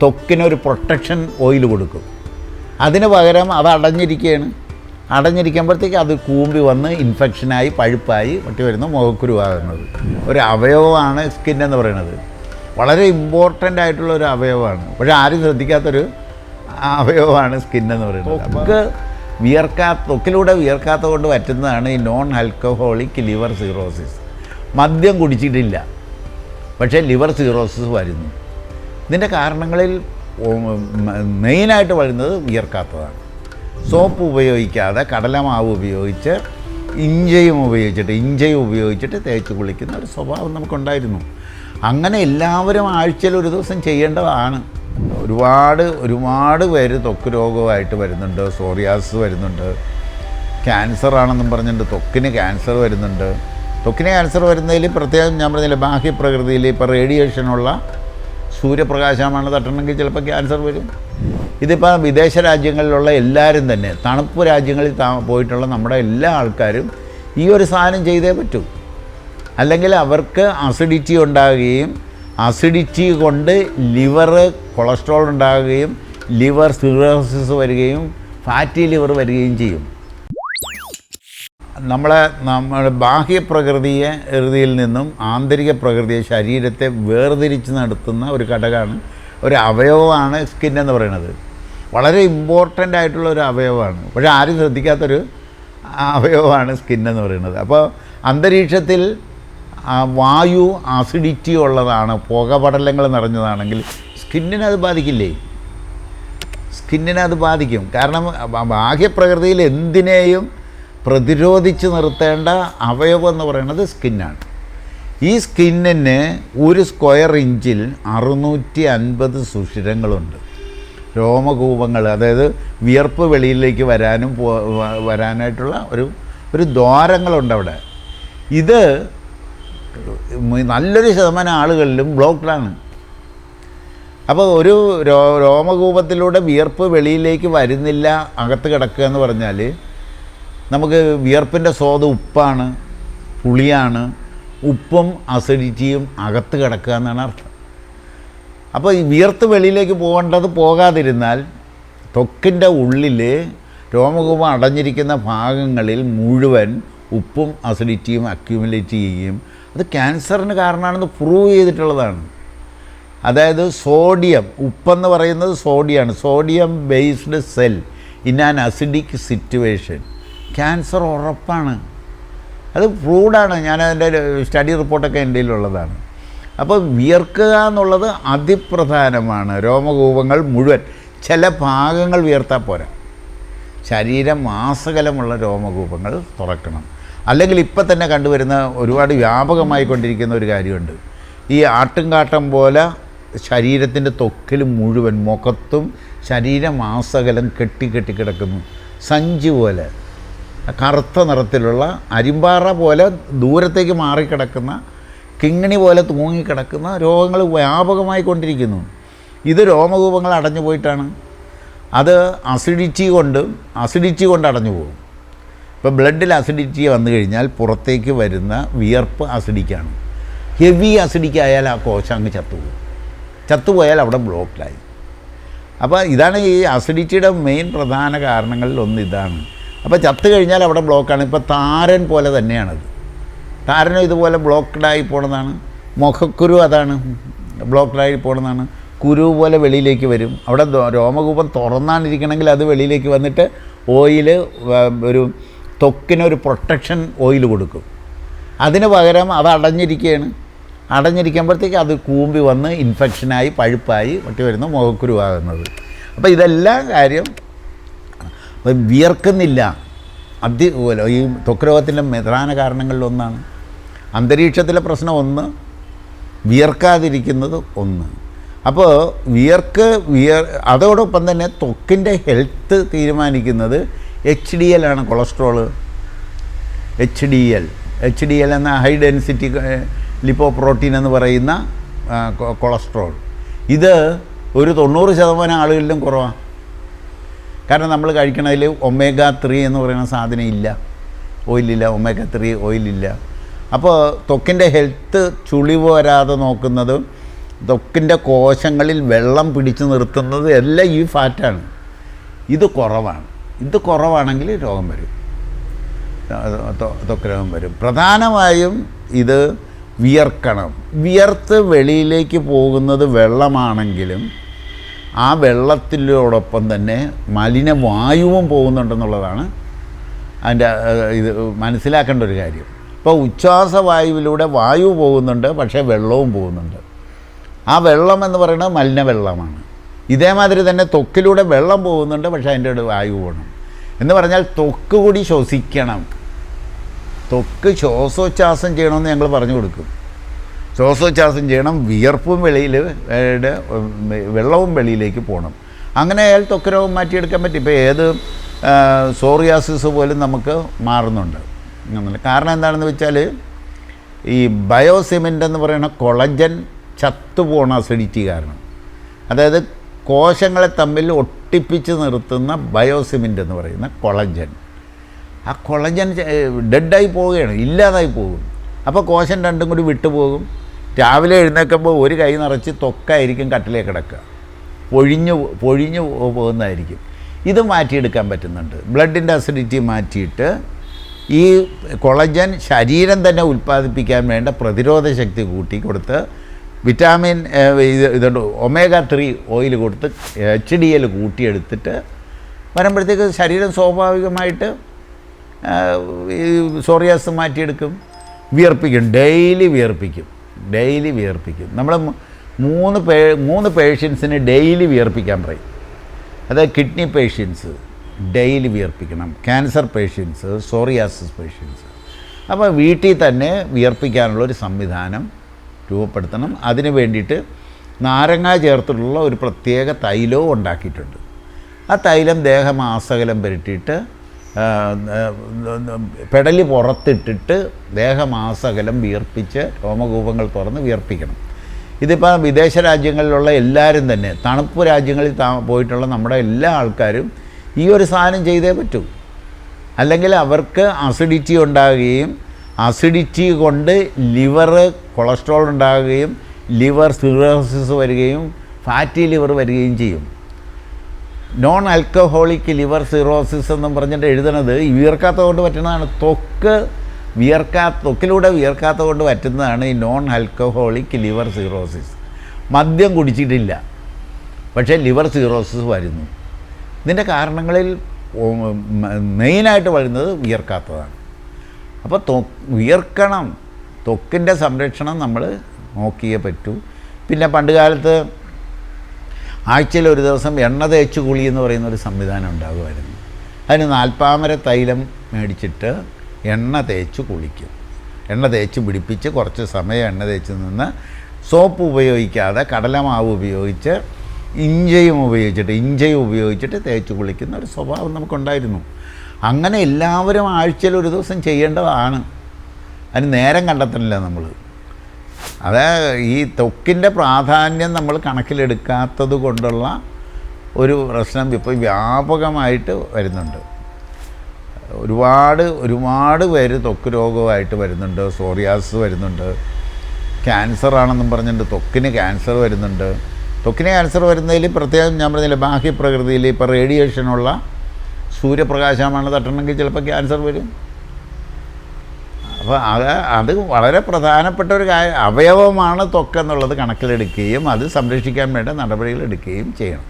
ത്വക്കിനൊരു protection oil കൊടുക്കും. അതിന് പകരം അത് അടഞ്ഞിരിക്കുമ്പോഴത്തേക്ക് അത് കൂമ്പി വന്ന് ഇൻഫെക്ഷനായി പഴുപ്പായി മറ്റു വരുന്ന മുഖക്കുരുവാകുന്നത്. ഒരു അവയവമാണ് സ്കിൻ എന്ന് പറയുന്നത്. വളരെ ഇമ്പോർട്ടൻ്റ് ആയിട്ടുള്ള ഒരു അവയവമാണ്. പക്ഷേ ആരും ശ്രദ്ധിക്കാത്തൊരു അവയവമാണ് സ്കിൻ എന്ന് പറയുന്നത്. ത്വക്കിലൂടെ വിയർക്കാത്ത കൊണ്ട് പറ്റുന്നതാണ് ഈ നോൺ ആൽക്കഹോളിക് ലിവർ സിറോസിസ്. മദ്യം കുടിച്ചിട്ടില്ല, പക്ഷേ ലിവർ സിറോസിസ് വരുന്നു. ഇതിൻ്റെ കാരണങ്ങളിൽ മെയിനായിട്ട് വരുന്നത് വിയർക്കാത്തതാണ്. സോപ്പ് ഉപയോഗിക്കാതെ കടലമാവ് ഉപയോഗിച്ച് ഇഞ്ചയും ഉപയോഗിച്ചിട്ട് തേച്ച് കുളിക്കുന്ന ഒരു സ്വഭാവം നമുക്കുണ്ടായിരുന്നു. അങ്ങനെ എല്ലാവരും ആഴ്ചയിൽ ഒരു ദിവസം ചെയ്യേണ്ടതാണ്. ഒരുപാട് പേര് ത്വക്ക് രോഗമായിട്ട് വരുന്നുണ്ട്. സോറിയാസിസ് വരുന്നുണ്ട്, ക്യാൻസറാണെന്നും പറഞ്ഞിട്ട് ത്വക്കിന് ക്യാൻസർ വരുന്നുണ്ട്. ത്വക്കിന് ക്യാൻസർ വരുന്നതിൽ പ്രത്യേകം ഞാൻ പറഞ്ഞില്ല, ബാഹ്യപ്രകൃതിയിൽ ഇപ്പോൾ റേഡിയേഷനുള്ള സൂര്യപ്രകാശമാണ് തട്ടണമെങ്കിൽ ചിലപ്പോൾ ക്യാൻസർ വരും. ഇതിപ്പോൾ വിദേശ രാജ്യങ്ങളിലുള്ള എല്ലാവരും തന്നെ, തണുപ്പ് രാജ്യങ്ങളിൽ പോയിട്ടുള്ള നമ്മുടെ എല്ലാ ആൾക്കാരും ഈ ഒരു സാധനം ചെയ്തേ പറ്റൂ. അല്ലെങ്കിൽ അവർക്ക് അസിഡിറ്റി ഉണ്ടാകുകയും അസിഡിറ്റി കൊണ്ട് ലിവർ കൊളസ്ട്രോൾ ഉണ്ടാകുകയും ലിവർ സിറോസിസ് വരികയും ഫാറ്റി ലിവർ വരികയും ചെയ്യും. നമ്മുടെ ബാഹ്യപ്രകൃതിയിൽ നിന്നും ആന്തരിക പ്രകൃതിയെ, ശരീരത്തെ വേർതിരിച്ച് നടത്തുന്ന ഒരു ഘടകമാണ്, ഒരു അവയവമാണ് സ്കിൻ എന്ന് പറയുന്നത്. വളരെ ഇമ്പോർട്ടൻ്റ് ആയിട്ടുള്ള ഒരു അവയവമാണ്. പക്ഷേ ആരും ശ്രദ്ധിക്കാത്തൊരു അവയവമാണ് സ്കിൻ എന്ന് പറയുന്നത്. അപ്പോൾ അന്തരീക്ഷത്തിൽ വായു അസിഡിറ്റി ഉള്ളതാണ്, പുകപടലങ്ങൾ നിറഞ്ഞതാണെങ്കിൽ സ്കിന്നിനത് ബാധിക്കില്ലേ? സ്കിന്നിനത് ബാധിക്കും. കാരണം ബാഹ്യപ്രകൃതിയിൽ എന്തിനേയും പ്രതിരോധിച്ച് നിർത്തേണ്ട അവയവം എന്ന് പറയുന്നത് സ്കിന്നാണ്. ഈ സ്കിന്നിന് ഒരു സ്ക്വയർ ഇഞ്ചിൽ 650 സുഷിരങ്ങളുണ്ട്, രോമകൂപങ്ങൾ. അതായത് വിയർപ്പ് വെളിയിലേക്ക് വരാനായിട്ടുള്ള ഒരു ദ്വാരങ്ങളുണ്ട് അവിടെ. ഇത് നല്ലൊരു ശതമാനം ആളുകളിലും ബ്ലോക്ക്ഡാണ്. അപ്പോൾ ഒരു രോമകൂപത്തിലൂടെ വിയർപ്പ് വെളിയിലേക്ക് വരുന്നില്ല, അകത്ത് കിടക്കുക എന്ന് പറഞ്ഞാൽ നമുക്ക് വിയർപ്പിൻ്റെ സ്വാദ് ഉപ്പാണ്, പുളിയാണ്. ഉപ്പും അസിഡിറ്റിയും അകത്ത് കിടക്കുക എന്നാണ് അർത്ഥം. അപ്പോൾ ഈ വിയർത്ത് വെളിയിലേക്ക് പോകാതിരുന്നാൽ ത്വക്കിൻ്റെ ഉള്ളിൽ രോമകൂപം അടഞ്ഞിരിക്കുന്ന ഭാഗങ്ങളിൽ മുഴുവൻ ഉപ്പും അസിഡിറ്റിയും അക്യുമുലേറ്റ് ചെയ്യുകയും അത് ക്യാൻസറിന് കാരണമാണെന്ന് പ്രൂവ് ചെയ്തിട്ടുള്ളതാണ്. അതായത് സോഡിയം, ഉപ്പെന്ന് പറയുന്നത് സോഡിയമാണ്. Sodium based cell in an acidic situation, cancer ഉറപ്പാണ്. അത് പ്രൂവ്ഡാണ്. ഞാനതിൻ്റെ സ്റ്റഡി റിപ്പോർട്ടൊക്കെ എൻ്റെ കയ്യിലുള്ളതാണ്. അപ്പോൾ വിയർക്കുക എന്നുള്ളത് അതിപ്രധാനമാണ്. രോമകൂപങ്ങൾ മുഴുവൻ, ചില ഭാഗങ്ങൾ വിയർത്താൽ പോരാ, ശരീരം മാസകലമുള്ള രോമകൂപങ്ങൾ തുറക്കണം. അല്ലെങ്കിൽ ഇപ്പം തന്നെ കണ്ടുവരുന്ന ഒരുപാട് വ്യാപകമായി കൊണ്ടിരിക്കുന്ന ഒരു കാര്യമുണ്ട്. ഈ ആട്ടുംകാട്ടം പോലെ ശരീരത്തിൻ്റെ ത്വക്കിൽ മുഴുവൻ, മുഖത്തും ശരീരമാസകലം കെട്ടി കിടക്കുന്നു, സഞ്ചി പോലെ കറുത്ത നിറത്തിലുള്ള അരിമ്പാറ പോലെ ദൂരത്തേക്ക് മാറിക്കിടക്കുന്ന, കിങ്ങിണി പോലെ തൂങ്ങിക്കിടക്കുന്ന രോഗങ്ങൾ വ്യാപകമായി കൊണ്ടിരിക്കുന്നു. ഇത് രോമകൂപങ്ങൾ അടഞ്ഞു പോയിട്ടാണ്. അത് അസിഡിറ്റി കൊണ്ട് അടഞ്ഞു പോകും. ഇപ്പോൾ ബ്ലഡിൽ അസിഡിറ്റി വന്നു കഴിഞ്ഞാൽ പുറത്തേക്ക് വരുന്ന വിയർപ്പ് അസിഡിക്കാണ്. ഹെവി അസിഡിക്കായാൽ ആ കോശം അങ്ങ് ചത്തുപോയാൽ അവിടെ ബ്ലോക്കിലായി. അപ്പോൾ ഇതാണ് ഈ അസിഡിറ്റിയുടെ മെയിൻ പ്രധാന കാരണങ്ങളിൽ ഒന്ന് ഇതാണ്. അപ്പോൾ ചത്തു കഴിഞ്ഞാൽ അവിടെ ബ്ലോക്കാണ്. ഇപ്പോൾ താരൻ പോലെ തന്നെയാണത്. താരനും ഇതുപോലെ ബ്ലോക്ക്ഡായി പോണതാണ്. മുഖക്കുരു അതാണ്, ബ്ലോക്ക്ഡായി പോണതാണ്. കുരു പോലെ വെളിയിലേക്ക് വരും. അവിടെ രോമകൂപം തുറന്നാണിരിക്കണമെങ്കിൽ അത് വെളിയിലേക്ക് വന്നിട്ട് ഒരു ത്വക്കിനൊരു പ്രൊട്ടക്ഷൻ ഓയിൽ കൊടുക്കും. അതിന് പകരം അത് അടഞ്ഞിരിക്കുമ്പോഴത്തേക്ക് അത് കൂമ്പി വന്ന് ഇൻഫെക്ഷനായി പഴുപ്പായി മറ്റു വരുന്ന മുഖക്കുരുവാകുന്നത്. അപ്പോൾ ഇതെല്ലാം കാര്യം വിയർക്കുന്നില്ല. ഈ ത്വക്ക് രോഗത്തിൻ്റെ പ്രധാന കാരണങ്ങളിലൊന്നാണ്. അന്തരീക്ഷത്തിലെ പ്രശ്നം ഒന്ന്, വിയർക്കാതിരിക്കുന്നത് ഒന്ന്. അപ്പോൾ അതോടൊപ്പം തന്നെ ത്വക്കിൻ്റെ ഹെൽത്ത് തീരുമാനിക്കുന്നത് HDL ആണ്, കൊളസ്ട്രോള്. HDL എന്ന ഹൈ ഡെൻസിറ്റി ലിപ്പോപ്രോട്ടീൻ എന്ന് പറയുന്ന കൊളസ്ട്രോൾ. ഇത് ഒരു 90% ആളുകളിലും കുറവാണ്. കാരണം നമ്മൾ കഴിക്കണതിൽ omega-3 എന്ന് പറയുന്ന സാധനം ഇല്ല, ഓയിലില്ല, omega-3 ഓയിലില്ല. അപ്പോൾ ത്വക്കിൻ്റെ ഹെൽത്ത് ചുളിവ് വരാതെ നോക്കുന്നത് ത്വക്കിൻ്റെ കോശങ്ങളിൽ വെള്ളം പിടിച്ചു നിർത്തുന്നത് എല്ലാം ഈ ഫാറ്റാണ്. ഇത് കുറവാണെങ്കിൽ രോഗം വരും, ത്വക്ക് രോഗം വരും. പ്രധാനമായും ഇത് വിയർക്കണം. വിയർത്ത് വെളിയിലേക്ക് പോകുന്നത് വെള്ളമാണെങ്കിലും ആ വെള്ളത്തിനോടൊപ്പം തന്നെ മലിനവായുവും പോകുന്നുണ്ടെന്നുള്ളതാണ് അതിൻ്റെ ഇത് മനസ്സിലാക്കേണ്ട ഒരു കാര്യം. ഇപ്പോൾ ഉച്ഛ്വാസവായുവിലൂടെ വായു പോകുന്നുണ്ട്, പക്ഷേ വെള്ളവും പോകുന്നുണ്ട്. ആ വെള്ളം എന്ന് പറയുന്നത് മലിന വെള്ളമാണ്. ഇതേമാതിരി തന്നെ ത്വക്കിലൂടെ വെള്ളം പോകുന്നുണ്ട്, പക്ഷേ അതിൻ്റെ വായു പോകണം. എന്ന് പറഞ്ഞാൽ ത്വക്ക് കൂടി ശ്വസിക്കണം. ത്വക്ക് ശ്വാസോച്ഛ്വാസം ചെയ്യണമെന്ന് ഞങ്ങൾ പറഞ്ഞു കൊടുക്കും. ശ്വാസോച്ഛ്വാസം ചെയ്യണം, വിയർപ്പും വെള്ളവും വെളിയിലേക്ക് പോകണം. അങ്ങനെ ആയാൽ ത്വക്ക് രോഗം മാറ്റിയെടുക്കാൻ പറ്റും. ഇപ്പോൾ ഏത് സോറിയാസിസ് പോലും നമുക്ക് മാറുന്നുണ്ട്. കാരണം എന്താണെന്ന് വെച്ചാൽ ഈ ബയോസിമെൻ്റ് എന്ന് പറയുന്ന കൊളജൻ ചത്തുപോണ അസിഡിറ്റി കാരണം, അതായത് കോശങ്ങളെ തമ്മിൽ ഒട്ടിപ്പിച്ച് നിർത്തുന്ന ബയോസിമെൻ്റ് എന്ന് പറയുന്ന കൊളജൻ, ആ കൊളജൻ ഡെഡായി പോവുകയാണ്, ഇല്ലാതായി പോകും. അപ്പോൾ കോശം രണ്ടും കൂടി വിട്ടുപോകും. രാവിലെ എഴുന്നേൽക്കുമ്പോൾ ഒരു കൈ നിറച്ച് ത്വക്കായിരിക്കും കട്ടിലേക്ക് കിടക്കുക, പൊഴിഞ്ഞു പോകുന്നതായിരിക്കും. ഇത് മാറ്റിയെടുക്കാൻ പറ്റുന്നുണ്ട്. ബ്ലഡിൻ്റെ അസിഡിറ്റി മാറ്റിയിട്ട് ഈ കൊളജൻ ശരീരം തന്നെ ഉൽപ്പാദിപ്പിക്കാൻ വേണ്ട പ്രതിരോധ ശക്തി കൂട്ടി കൊടുത്ത് വിറ്റാമിൻ ഇതുണ്ട് omega-3 ഓയിൽ കൊടുത്ത് HDL കൂട്ടിയെടുത്തിട്ട് വരുമ്പോഴത്തേക്ക് ശരീരം സ്വാഭാവികമായിട്ട് ഈ സോറിയാസ് മാറ്റിയെടുക്കും. വിയർപ്പിക്കും, ഡെയിലി വിയർപ്പിക്കും. നമ്മൾ 3 പേഷ്യൻസിന് ഡെയിലി വിയർപ്പിക്കാൻ പറയും. അതായത് കിഡ്നി പേഷ്യൻസ് ഡെയിലി വിയർപ്പിക്കണം, ക്യാൻസർ പേഷ്യൻസ്, സോറിയാസിസ് പേഷ്യൻസ്. അപ്പോൾ വീട്ടിൽ തന്നെ വിയർപ്പിക്കാനുള്ളൊരു സംവിധാനം രൂപപ്പെടുത്തണം. അതിന് വേണ്ടിയിട്ട് നാരങ്ങ ചേർത്തിട്ടുള്ള ഒരു പ്രത്യേക തൈലവും ഉണ്ടാക്കിയിട്ടുണ്ട്. ആ തൈലം ദേഹമാസകലം പുരട്ടിയിട്ട് പെടലി പുറത്തിട്ടിട്ട് ദേഹമാസകലം വിയർപ്പിച്ച് രോമകൂപങ്ങൾ തുറന്ന് വിയർപ്പിക്കണം. ഇതിപ്പോൾ വിദേശ രാജ്യങ്ങളിലുള്ള എല്ലാവരും തന്നെ, തണുപ്പ് രാജ്യങ്ങളിൽ പോയിട്ടുള്ള നമ്മുടെ എല്ലാ ആൾക്കാരും ഈ ഒരു സാധനം ചെയ്തേ പറ്റൂ. അല്ലെങ്കിൽ അവർക്ക് അസിഡിറ്റി ഉണ്ടാകുകയും അസിഡിറ്റി കൊണ്ട് ലിവർ കൊളസ്ട്രോൾ ഉണ്ടാകുകയും ലിവർ സിറോസിസ് വരികയും ഫാറ്റി ലിവർ വരികയും ചെയ്യും. നോൺ ആൽക്കഹോളിക് ലിവർ സിറോസിസ് എന്നും പറഞ്ഞിട്ട് എഴുതണത് വിയർക്കാത്തത് കൊണ്ട് പറ്റുന്നതാണ്. ത്വക്കിലൂടെ വിയർക്കാത്തത് കൊണ്ട് പറ്റുന്നതാണ് ഈ നോൺ ആൽക്കഹോളിക് ലിവർ സിറോസിസ്. മദ്യം കുടിച്ചിട്ടില്ല, പക്ഷേ ലിവർ സിറോസിസ് വരുന്നു. ഇതിൻ്റെ കാരണങ്ങളിൽ മെയിനായിട്ട് വരുന്നത് വിയർക്കാത്തതാണ്. അപ്പോൾ വിയർക്കണം. ത്വക്കിൻ്റെ സംരക്ഷണം നമ്മൾ നോക്കിയേ പറ്റൂ. പിന്നെ പണ്ട് കാലത്ത് ആഴ്ചയിൽ ഒരു ദിവസം എണ്ണ തേച്ച് കുളി എന്ന് പറയുന്നൊരു സംവിധാനം ഉണ്ടാകുമായിരുന്നു. അതിന് 40 തൈലം മേടിച്ചിട്ട് എണ്ണ തേച്ച് കുളിക്കും. എണ്ണ തേച്ച് പിടിപ്പിച്ച് കുറച്ച് സമയം എണ്ണ തേച്ച് നിന്ന് സോപ്പ് ഉപയോഗിക്കാതെ കടലമാവ് ഉപയോഗിച്ച് ഇഞ്ചയും ഉപയോഗിച്ചിട്ട് തേച്ച് കുളിക്കുന്ന ഒരു സ്വഭാവം നമുക്കുണ്ടായിരുന്നു. അങ്ങനെ എല്ലാവരും ആഴ്ചയിൽ ഒരു ദിവസം ചെയ്യേണ്ടതാണ്. അതിന് നേരം കണ്ടെത്തണില്ല നമ്മൾ. അത് ഈ ത്വക്കിൻ്റെ പ്രാധാന്യം നമ്മൾ കണക്കിലെടുക്കാത്തത് കൊണ്ടുള്ള ഒരു പ്രശ്നം ഇപ്പോൾ വ്യാപകമായിട്ട് വരുന്നുണ്ട്. ഒരുപാട് പേര് ത്വക്ക് രോഗമായിട്ട് വരുന്നുണ്ട്. സോറിയാസിസ് വരുന്നുണ്ട്, ക്യാൻസറാണെന്നും പറഞ്ഞിട്ട് ത്വക്കിന് ക്യാൻസർ വരുന്നുണ്ട്. ത്വക്കിന് ക്യാൻസർ വരുന്നതിൽ പ്രത്യേകം ഞാൻ പറഞ്ഞില്ല, ബാഹ്യപ്രകൃതിയിൽ ഇപ്പോൾ റേഡിയേഷനുള്ള സൂര്യപ്രകാശമാണ് തട്ടണമെങ്കിൽ ചിലപ്പോൾ ക്യാൻസർ വരും. അപ്പോൾ അത് വളരെ പ്രധാനപ്പെട്ട ഒരു അവയവമാണ് ത്വക്ക് എന്നുള്ളത് കണക്കിലെടുക്കുകയും അത് സംരക്ഷിക്കാൻ വേണ്ട നടപടികൾ എടുക്കുകയും ചെയ്യണം.